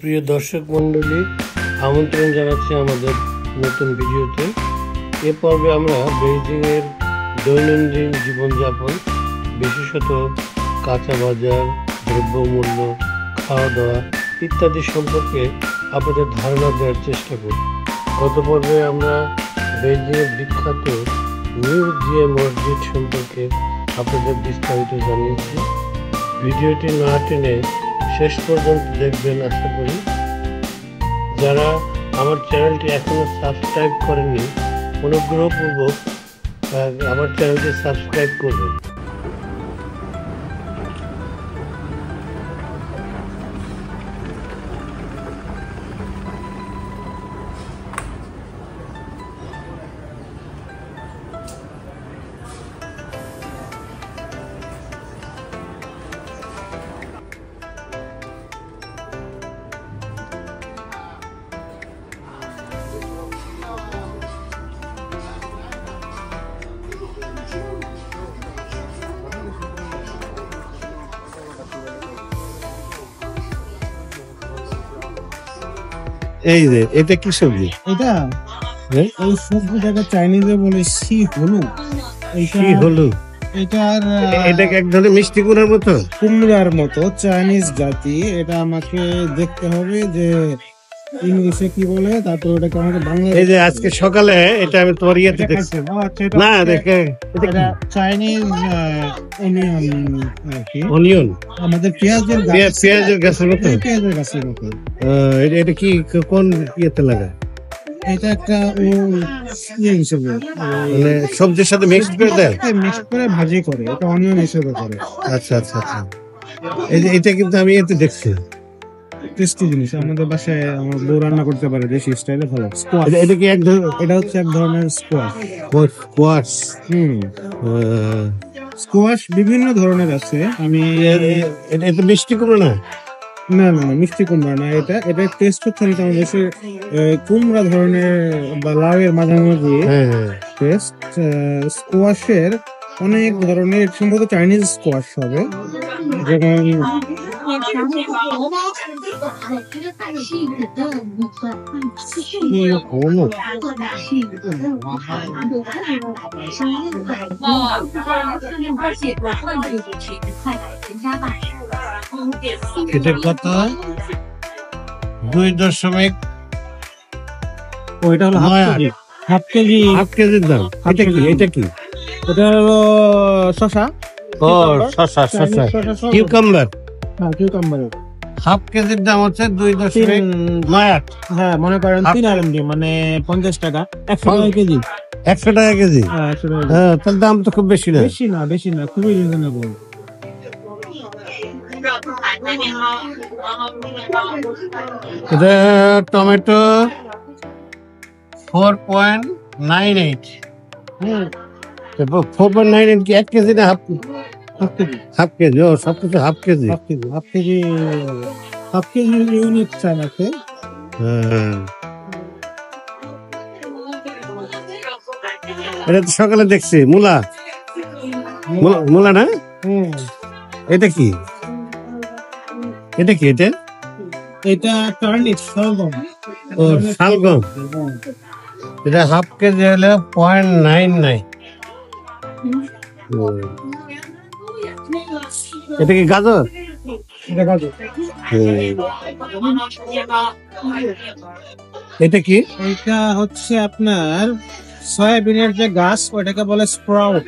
সুপ্রিয় দর্শক মণ্ডলী, আমন্ত্রণ জানাচ্ছি আমাদের নতুন ভিডিওতে। এ পর্বে আমরা বেইজিংয়ের দৈনন্দিন জীবনযাপন, বিশেষত কাঁচা বাজার, দ্রব্যমূল্য, খাওয়া দাওয়া ইত্যাদি সম্পর্কে আপনাদের ধারণা দেওয়ার চেষ্টা করি। গত পর্বে আমরা বেইজিংয়ের বিখ্যাত নিউ জিয়ে মসজিদ সম্পর্কে আপনাদের বিস্তারিত জানিয়েছি। ভিডিওটি না টেনে শেষ পর্যন্ত দেখবেন আশা করি। যারা আমার চ্যানেলটি এখনও সাবস্ক্রাইব করেননি, অনুগ্রহপূর্বক আমার চ্যানেলটি সাবস্ক্রাইব করবেন। এই যে এটা কি সবজি? এটা এই সবজিটাকে চাইনিজে বলে শি হলু। শি হলু, এটা এক ধরনের মিষ্টি কুমড়ার মতো, কুমড়ার মতো চাইনিজ জাতি। এটা আমাকে দেখতে হবে যে ইংলিশে কি বলে, তারপর ওটাকে আমাকে বাংলা। এই যে আজকে সকালে এটা আমি তোমার ইয়েতে দেখছি না, দেখে এটা চাইনিজ অনিয়ন, আমাদের পেঁয়াজের গাছের মতো। পেঁয়াজের গাছের মতো। এটা কি কোন ইয়েতে লাগায়? এটা একটা ইয়ে হিসেবে, মানে সবজির সাথে মিক্স করে দেয়, মিক্স করে ভাজি করে, এটা অনিয়ন হিসেবে করে। আচ্ছা আচ্ছা আচ্ছা। এই যে এটা কিন্তু আমি এতে দেখছি টেস্টি জিনিস। আমাদের বাসায় আমার বউ রান্না করতে পারে দেশি স্টাইলে, ভালো। এটা কি এক ধরনের? এটা হচ্ছে এক ধরনের স্কোয়াশ। স্কোয়াশ। স্কোয়াশ বিভিন্ন ধরনের আছে। আমি এটা মিষ্টি কুমড়া না? না না না, মিষ্টি কুমড়া না। এটা টেস্ট হচ্ছে দেশে কুমড়া ধরনের বা লাউয়ের মাঝামাঝি টেস্ট। স্কোয়াশের অনেক ধরনের, সম্ভবত চাইনিজ স্কোয়াশ হবে, যেমন এটা কত? 2.9। ওইটা হলো হাফ কেজির দাম। এটা কি? ওটা হলো শসা। কিউকাম্বার। হ্যাঁ, কিউকাম্বার। হাফ কেজির দাম হচ্ছে 2.9। হ্যাঁ, মনে করেন 3 RMB, মানে 50 টাকা। 100 টাকা কেজি। 100 টাকা কেজি? হ্যাঁ, 100 টাকা। হ্যাঁ, তার দাম তো খুব বেশি না। বেশি না, খুবই রিজনেবল। এটা টমেটো 4.98। 4.98 কি 1 কেজি না হাফ কেজি? ও, সব কিছু হাফ কেজি। ইউনিট চান আছে। এটা তো সকালে দেখছি মূলা না? এটা কি? এটা টার্নিপ, শালগম। ও, শালগম। এটা হাফ কেজি হলে 0.99। এটা কি গাজর? এটা কি? এটা হচ্ছে আপনার সয়াবিনের যে গাছ, ওটাকে বলে স্প্রাউট।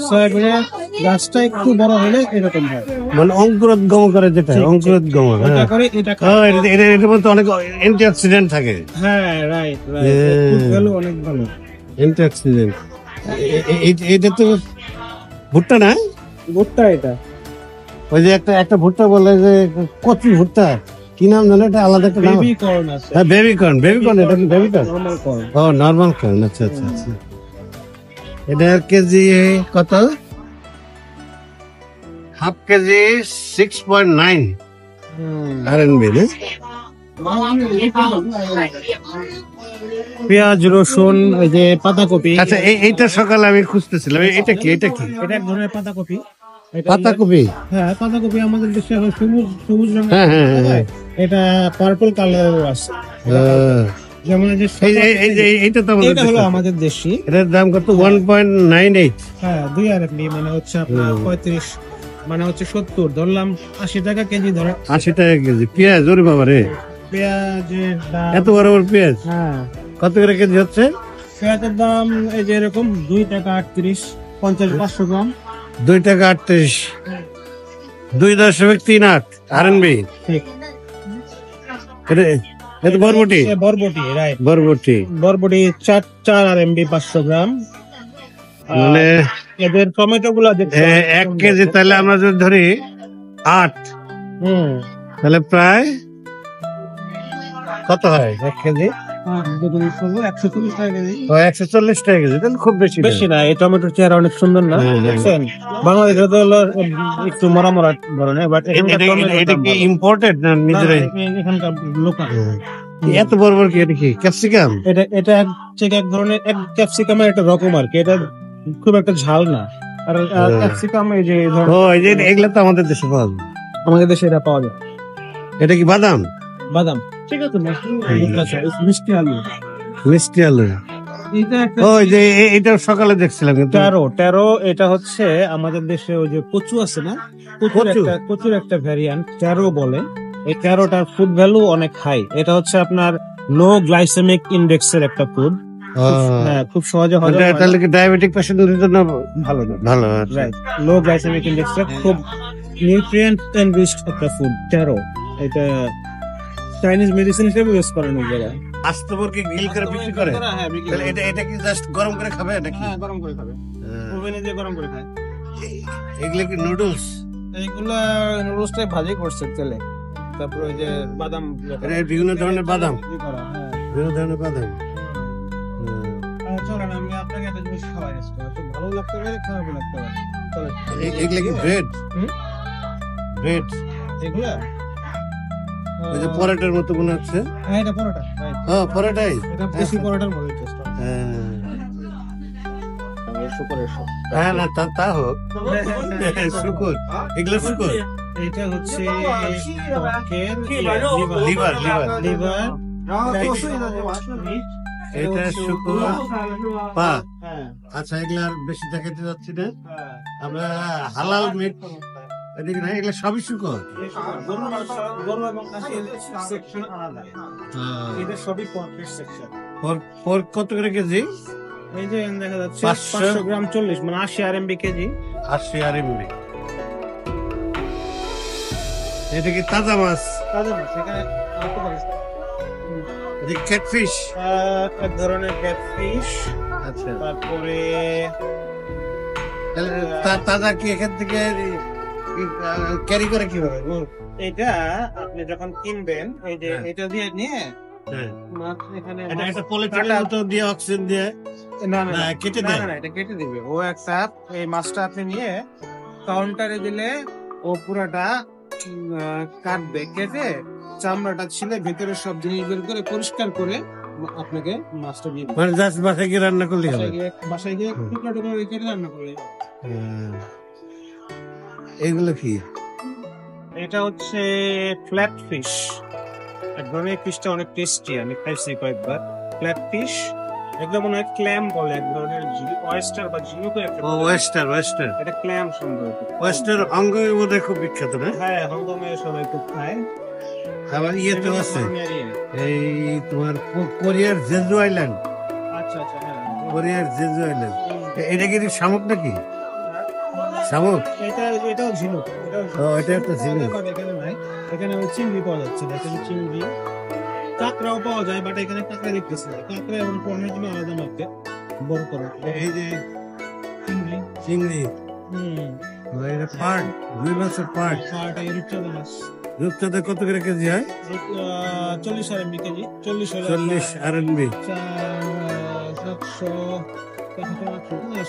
সয়াবিনের গাছটা একটু বড় হলে এরকম হয়, মানে অঙ্কুরোদ্গম করে, যেটা অঙ্কুরোদ্গম করে। এটার মধ্যে অনেক অ্যান্টিঅক্সিডেন্ট থাকে। হ্যাঁ, রাইট। অনেক ভালো অ্যান্টিঅক্সিডেন্ট। এটা তো ভুট্টা না? ভুট্টা। এটা ওই যে একটা ভুট্টা বলে যে কচি ভুট্টা, কি নাম জানো? এটা আলাদা একটা নাম। বেবি কর্ন আছে। হ্যাঁ, বেবি কর্ন। এটা কি বেবি কর্ন? Normal corn. ও, নরমাল কর্ন। আচ্ছা আচ্ছা আচ্ছা। এটার কেজি কত? হাফ কেজি 6.9 RMB না? পেঁয়াজ, রসুন, এই যে পাতাকপি। আচ্ছা, এইটা সকালে আমি খুঁজতেছিলাম। এটা কি? এটা এক ধরনের পাতাকপি। পাতাকপি? হ্যাঁ, পাতাকপি আমাদের দেশে সবুজ রঙের। হ্যাঁ হ্যাঁ হ্যাঁ। এটা পার্পল কালার আছে, যেমন এই যে এইটা তো এটা হলো আমাদের দেশি, এটার দাম কত? 1.98। হ্যাঁ 2 আরএমবি, মানে হচ্ছে আপনার 35, মানে হচ্ছে 70, ধরলাম 80 টাকা কেজি, ধরেন 80 টাকা কেজি পেঁয়াজ। ওরে বাবা রে, পেঁয়াজের দাম, এত বড় বড় পেঁয়াজ হ্যাঁ কত করে কেজি হচ্ছে? পেঁয়াজের দাম এই যে এরকম 2 টাকা 38, 50 500 গ্রাম 2 টাকা 38, 2.38 আরএনবি। ঠিক। এটা বরবটি, বরবটি, রাইট, বরবটি বরবটি 4 আরএমবি 500 গ্রাম। মানে এদের টমেটো গুলা দেখতে 1 কেজি, তাহলে আমরা যদি ধরি 8, তাহলে প্রায় কত হয় 1 কেজি? 140 টাকা কেজি। 140 টাকা কেজি, তাহলে খুব বেশি না। বেশি না, এই টমেটোর চেহারা অনেক সুন্দর না, দেখছেন? বাংলাদেশে তো হলো একটু মরা মরা ধরনের, বাট এটা কি ইম্পোর্টেড না নিজেরাই? এখানকার লোকাল। এত বড় বড় কি? এটা কি ক্যাপসিকাম? এটা হচ্ছে এক ধরনের, এক ক্যাপসিকামের একটা রকম আর কি, এটা খুব একটা ঝাল না। আর ক্যাপসিকাম এই যে এগুলো তো আমাদের দেশে পাওয়া যায়, আমাদের দেশে এটা পাওয়া যায়। এটা কি বাদাম? বাদাম, ঠিক আছে, মিষ্টি আলু, মিষ্টি আলু। এটা একটা ওই যে এটা সকালে দেখছিলাম কিন্তু। টেরো, এটা হচ্ছে আমাদের দেশে ওই যে কচু আছে না, কচুর একটা ভ্যারিয়েন্ট টেরো বলে। এই টেরোটার ফুড ভ্যালু অনেক হাই। এটা হচ্ছে আপনার লো গ্লাইসেমিক ইন্ডেক্স এর একটা ফুড, হ্যাঁ, খুব সহজে হজম হয়। তাহলে কি ডায়াবেটিক পেশেন্টদের জন্য ভালো, ভালো? রাইট, লো গ্লাইসেমিক ইন্ডেক্স এর খুব নিউট্রিয়েন্ট এনরিচড একটা ফুড টেরো। এটা চাইনিজ মেডিসিন হিসেবে ইউজ করেন ওই জায়গায়। আস্ত মুরগি গ্রিল করে বিক্রি করে। হ্যাঁ, তাহলে এটা কি জাস্ট গরম করে খাবে নাকি? হ্যাঁ, গরম করে খাবে, ওভেনে দিয়ে গরম করে খায়। এগুলো কি নুডলস? এইগুলা নুডলসটাই ভাজি করছে তেলে, তারপরে ওই যে বাদাম, বিভিন্ন ধরনের বাদাম, হ্যাঁ। বিভিন্ন ধরনের বাদাম। চলেন আমি আপনাকে একটা জিনিস খাওয়াই, খুব ভালো লাগতে পারে, খারাপ লাগতে পারে। এগুলো কি ব্রেড? ব্রেড এগুলা ওই যে পরোটার মতো মনে হচ্ছে। হ্যাঁ, এটা পরোটা, রাইট। হ্যাঁ, পরোটাই। এটা দেশি পরোটার মতো টেস্ট হয়। শুকরের সব। হ্যাঁ, না তা হোক, শুকর, এগুলো শুকর। এটা হচ্ছে লিভার, লিভার। এটা শুকর পা। আচ্ছা, এগুলো আর বেশি দেখাতে যাচ্ছি না, আমরা হালাল মিট এদিকে না, এগুলো সবই শুকর। গরু এবং খাসির সেকশন আলাদা, এটা সবই পর্কের সেকশন। পর্ক কত করে কেজি? এই যে দেখা যাচ্ছে 500 গ্রাম 40, মানে 80 আরএমবি কেজি। 80 আরএমবি। এটা কি তাজা মাছ? তাজা মাছ, এখানে অল্প করে যে ক্যাটফিশ, এক ধরনের ক্যাটফিশ। আচ্ছা, তারপরে তাজা কি এখান থেকে ক্যারি করে কিভাবে? এটা আপনি যখন কিনবেন, এই যে এটা দিয়ে নিয়ে মাছ এখানে এটা পলিথিনের মতো দিয়ে অক্সিজেন দিয়ে না কেটে দেয়। না, এটা কেটে দিবে ও একটা। এই মাছটা আপনি নিয়ে কাউন্টারে দিলে ও পুরাটা কাটবে, কেটে চামড়াটা ছিলে ভেতরে সব জিনিস বের করে পরিষ্কার করে আপনাকে মাছটা দিয়ে দিবে। মানে জাস্ট বাসায় গিয়ে রান্না করলে হবে? বাসায় গিয়ে টুকরা টুকরা কেটে রান্না করলে। এগুলো কি? এটা হচ্ছে ফ্ল্যাট ফিশ, এক ধরনের ফিশটা অনেক টেস্টি, আমি খাইছি কয়েকবার। ফ্ল্যাট ফিশ একদম মনে হয় ক্ল্যাম বলে, এক ধরনের ওয়েস্টার বা ঝিনুক একটা। ওয়েস্টার এটা ক্ল্যাম সম্ভবত। ওয়েস্টার হংকংয়ের মধ্যে খুব বিখ্যাত না? হ্যাঁ, হংকংয়ে সবাই খুব খায়। আবার ইয়েতে আছে এই তোমার কোরিয়ার জেজু আইল্যান্ড। আচ্ছা, হ্যাঁ, কোরিয়ার জেজু আইল্যান্ড। এটা কি শামুক নাকি? শামুক? এটাও ঝিনুক। এটা একটা ঝিনুক। এখানে নাই, এখানে চিংড়ি পাওয়া যাচ্ছে না, এখানে চিংড়ি, কাঁকড়াও পাওয়া যায়, বাট এখানে কাঁকড়া দেখতেছি না। কাঁকড়া এবং পণ্যের জন্য আলাদা মার্কেট বড় করে। এই যে চিংড়ি, এটা পার্ট, 2 মাসের পার্ট। রূপচাঁদা মাছ, রূপচাঁদা কত করে কেজি হয়? 40 আরএমবি কেজি। 40 আরএমবি,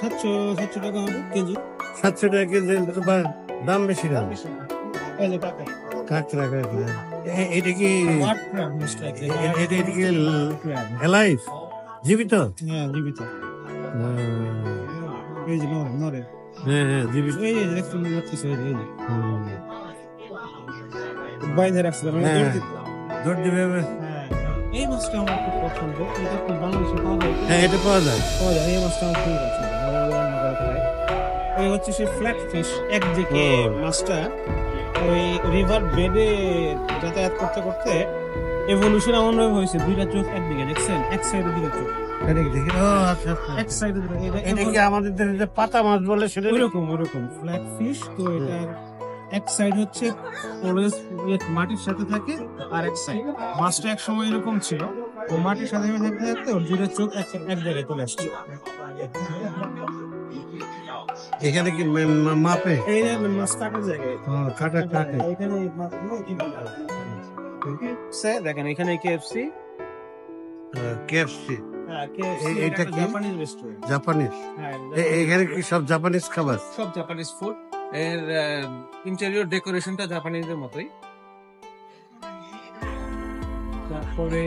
700 টাকা হবে কেজি। 700 টাকা কেজি, দাম বেশি না? এই যে কাঁকড়া, এটা কি এলাইভ, জীবিত? হ্যাঁ, জীবিত। এই যে নরে, হ্যাঁ, জীবিত। এই যে দেখতে পাচ্ছিস, এই যে বাইরে রাখছিলাম। ধর দিবে। হ্যাঁ, এই মাছটা আমার খুব পছন্দ। এটা খুব বাংলাদেশে পাওয়া যায়। হ্যাঁ, এটা পাওয়া যায়। এই মাছটা আমার খুবই পছন্দ। আমরা রান্না করে খাই। ওই হচ্ছে সেই ফ্ল্যাট ফিশ, একদিকে মাছটা ওই রিভার বেডে যাতায়াত করতে করতে এভলিউশন এমন ভাবে হয়েছে, দুইটা চোখ একদিকে, দেখছেন? এক সাইডে দুইটা চোখ, দেখি। ও আচ্ছা আচ্ছা। এক সাইডে দুটো। এটা কি আমাদের দেশে যে পাতা মাছ বলে সেটা? ওরকম ফ্ল্যাট ফিশ। তো এটার এক সাইড হচ্ছে অলওয়েজ মাটির সাথে থাকে, আর এক সাইড মাছটা এক সময় এরকম ছিল, ও মাটির সাথে থাকতে থাকতে ওর দুইটা চোখ এক জায়গায় চলে আসছে। এখানে কি মাপে? এই যে মাছ কাটার জায়গায়, কাটা কাটে। এখানে দেখেন, এখানে কেএফসি। কেএফসি। হ্যাঁ, কেএফসি এটা কি? Japanese restaurant. জাপানিজ? হ্যাঁ, এখানে কি সব জাপানিজ খাবার? সব জাপানিজ ফুড। এর ইন্টেরিয়র ডেকোরেশনটা জাপানিজদের মতোই। তারপরে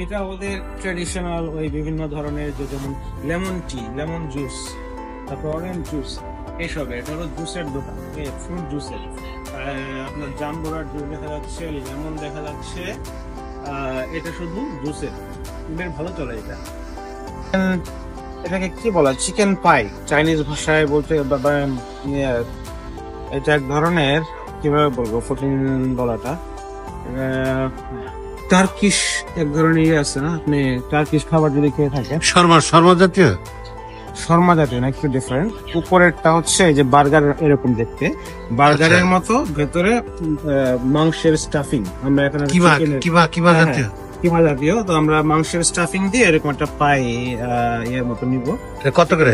এটা ওদের ট্রেডিশনাল ওই বিভিন্ন ধরনের, যেমন লেমন টি, লেমন জুস, তারপর অরেঞ্জ জুস, এইসব। এটা হলো জুসের দোকান, ফ্রুট জুসের। আপনার জাম্বুরার জুস দেখা যাচ্ছে, লেমন দেখা যাচ্ছে। এটা শুধু জুসের, বেশ ভালো চলে এটা। এটাকে কি বলা, চিকেন পাই চাইনিজ ভাষায় বলতে। এটা এক ধরনের, কিভাবে বলবো কঠিন বলাটা, টার্কিশ এক ধরনের আছে না, আপনি টার্কিশ খাবার যদি খেয়ে থাকেন, শর্মা জাতীয়? শর্মা জাতীয় না, একটু ডিফারেন্ট। উপরেরটা হচ্ছে এই যে বার্গার এরকম দেখতে, বার্গারের মতো, ভেতরে মাংসের স্টাফিং। আমরা এখানে কিমা জাতীয়? কিমা জাতীয়। তো আমরা মাংসের স্টাফিং দিয়ে এরকম একটা পাই এর মতো নিব। কত করে?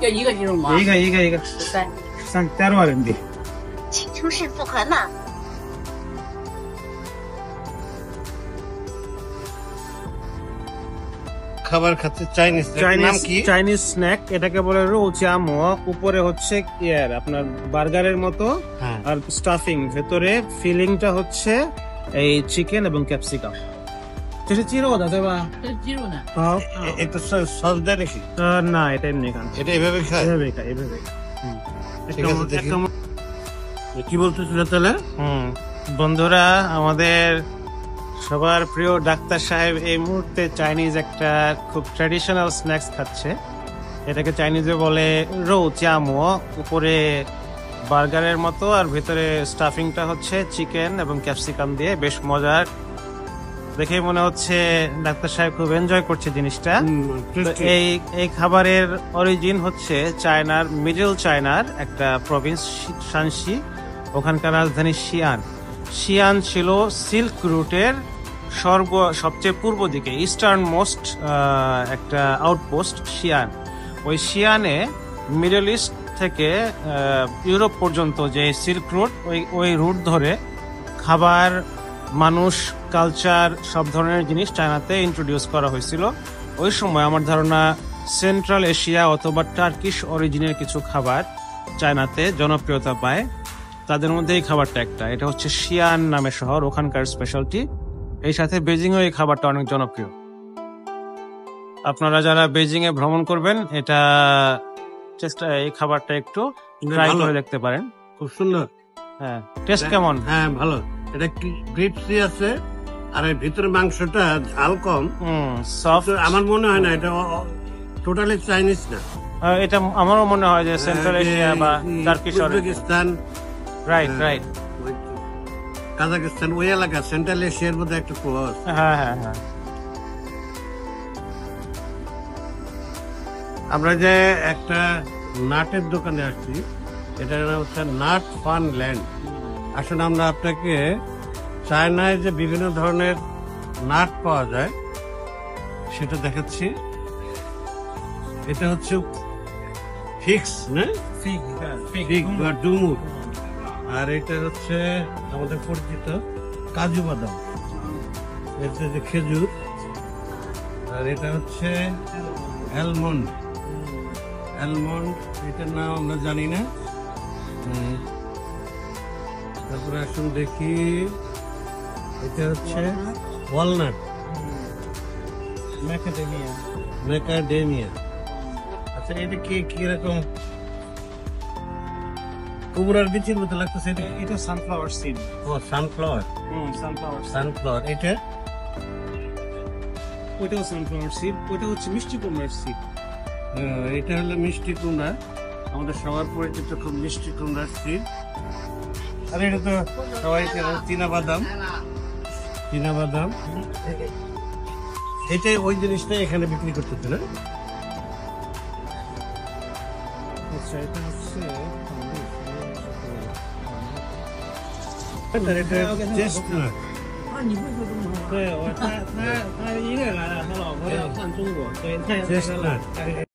就一个这种吗？一个13 RMB。请出示付款码。 খাবার খাচ্ছে চাইনিজ। নাম কি? চাইনিজ স্ন্যাক, এটাকে বলে রো চামো। উপরে হচ্ছে আপনার বার্গারের মতো, আর স্টাফিং, ভেতরে ফিলিংটা হচ্ছে এই চিকেন এবং ক্যাপসিকাম। 这是鸡肉的对吧？ 这是鸡肉的。 এটা সস দেয় নাকি? না, এটা এমনি খান। এটা এভাবে খায়? এভাবে। ঠিক আছে, দেখি। কি বলতেছিল তাহলে? বন্ধুরা, আমাদের সবার প্রিয় ডাক্তার সাহেব এই মুহূর্তে চাইনিজ একটা খুব ট্র্যাডিশনাল স্ন্যাক্স খাচ্ছে। এটাকে চাইনিজে বলে রো চামো। উপরে বার্গারের মতো, আর ভেতরে স্টাফিংটা হচ্ছে চিকেন এবং ক্যাপসিকাম দিয়ে। বেশ মজার, দেখেই মনে হচ্ছে ডাক্তার সাহেব খুব এনজয় করছে জিনিসটা। তো এই খাবারের অরিজিন হচ্ছে চায়নার, মিডল চায়নার একটা প্রভিন্স শানসি, ওখানকার রাজধানী শিয়ান ছিল সিল্ক রুটের সবচেয়ে পূর্ব দিকে, ইস্টার্ন মোস্ট একটা আউটপোস্ট শিয়ান। ওই শিয়ানে মিডল ইস্ট থেকে ইউরোপ পর্যন্ত যে সিল্ক রুট, ওই রুট ধরে খাবার, মানুষ, কালচার, সব ধরনের জিনিস চায়নাতে ইন্ট্রোডিউস করা হয়েছিল। ওই সময় আমার ধারণা সেন্ট্রাল এশিয়া অথবা টার্কিশ অরিজিনের কিছু খাবার চায়নাতে জনপ্রিয়তা পায়। তাদের মধ্যে এই খাবারটা একটা। এটা হচ্ছে শিয়ান নামে শহর, ওখানকার স্পেশালিটি। এই সাথে বেজিংয়ে এই খাবারটা অনেক জনপ্রিয়। আপনারা যারা বেজিং এ ভ্রমণ করবেন, এটা এই খাবারটা একটু ট্রাই করে দেখতে পারেন। খুব সুন্দর। হ্যাঁ, টেস্ট কেমন? হ্যাঁ, ভালো। এটা ক্রিপসি আছে, আর এর ভিতরে মাংসটা ঝাল কম, সফট। আমার মনে হয় না এটা টোটালি চাইনিজ না। এটা আমারও মনে হয় যে সেন্ট্রাল এশিয়া বা টার্কিশ, উজবেকিস্তান, রাইট, কাজাকিস্তান, ওই এলাকা সেন্ট্রাল এশিয়ার মধ্যে একটা প্রভাব। হ্যাঁ। আমরা যে একটা নাটের দোকানে আসছি, এটা হচ্ছে নাট ফান ল্যান্ড। আসলে আমরা আপনাকে চায়নায় যে বিভিন্ন ধরনের নাট পাওয়া যায় সেটা দেখাচ্ছি। এটা হচ্ছে ফিক্স না, ফিগ বা ডুমুর। আর এটা হচ্ছে আমাদের পরিচিত কাজু বাদাম, এটা যে খেজুর। আর এটা হচ্ছে অ্যালমন্ড। এটার নাম আমরা জানি না। তারপরে আসুন দেখি, এটা হচ্ছে ওয়ালনাট, ম্যাকাডেমিয়া। আচ্ছা, এটা কি রকম? কুমড়ার বিচির মতো লাগতেছে এটা। এটা সানফ্লাওয়ার সিড। ও সানফ্লাওয়ার, সানফ্লাওয়ার সানফ্লাওয়ার। এটা ওইটাও সানফ্লাওয়ার সিড, ওইটা হচ্ছে মিষ্টি কুমড়ার সিড। এটা হলো মিষ্টি কুমড়া, আমাদের সবার পরিচিত খুব মিষ্টি কুমড়ার সিড। আর এটা তো সবাই চীনা বাদাম, চীনা বাদাম। এটাই ওই জিনিসটাই এখানে বিক্রি করতেছে না? আচ্ছা, এটা হচ্ছে এটা চেস্টনাট। 对，他一个人来了，他老婆要看中国，所以他也在这来。